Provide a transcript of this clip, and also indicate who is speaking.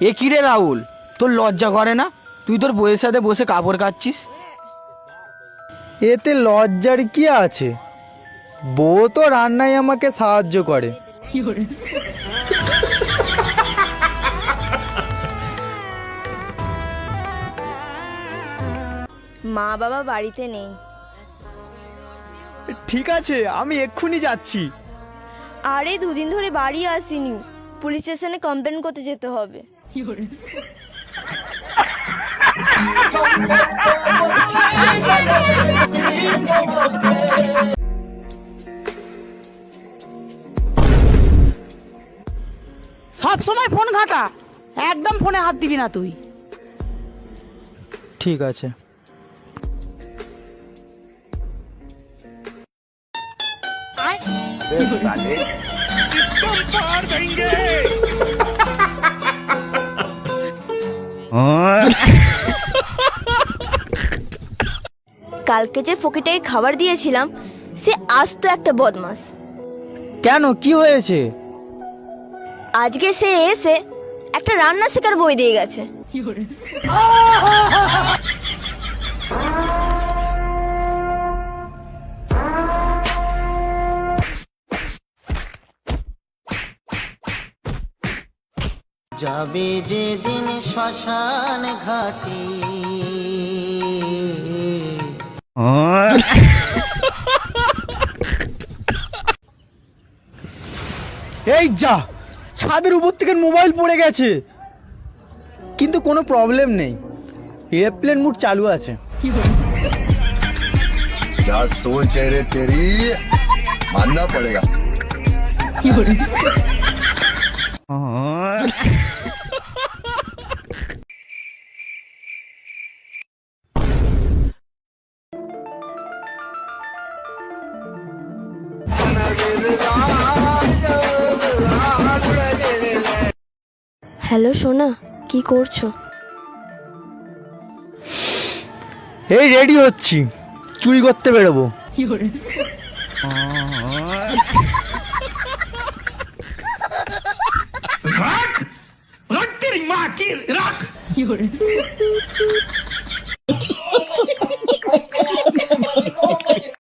Speaker 1: এ কি রে রাহুল, তোর লজ্জা করে না? তুই তোর বউয়ের সাথে বসে কাপড় কাচ্ছিস।
Speaker 2: এতে লজ্জার কি আছে? বউ তো রান্নায় আমাকে সাহায্য করে।
Speaker 3: মা বাবা বাড়িতে নেই।
Speaker 2: ঠিক আছে, আমি এক্ষুনি যাচ্ছি।
Speaker 3: আরে দুদিন ধরে বাড়ি আসিনি, পুলিশ স্টেশনে কমপ্লেন করতে যেতে হবে।
Speaker 4: সব সময় ফোন ঘাটা, একদম ফোনে হাত দিবি না তুই।
Speaker 2: ঠিক আছে।
Speaker 3: কালকে যে ফকিটাকে খাবার দিয়েছিলাম, সে আজ তো একটা বদমাস।
Speaker 2: কেন, কি হয়েছে?
Speaker 3: আজকে সে এসে একটা রান্না শেখার বই দিয়ে গেছে।
Speaker 5: যাবে যেদিন শ্মশান ঘাটে।
Speaker 2: এই যা, ছাদের উপর থেকে মোবাইল পড়ে গেছে, কিন্তু কোনো প্রবলেম নেই, এয়ারপ্লেন মোড চালু আছে।
Speaker 6: क्या सोच है रे तेरी, मानना पड़ेगा।
Speaker 3: হ্যালো সোনা, কি করছো?
Speaker 2: এই রেডি হচ্ছি, চুরি করতে বেরোবো।
Speaker 1: রাখ, রাখ তেরি মা কি রাখ।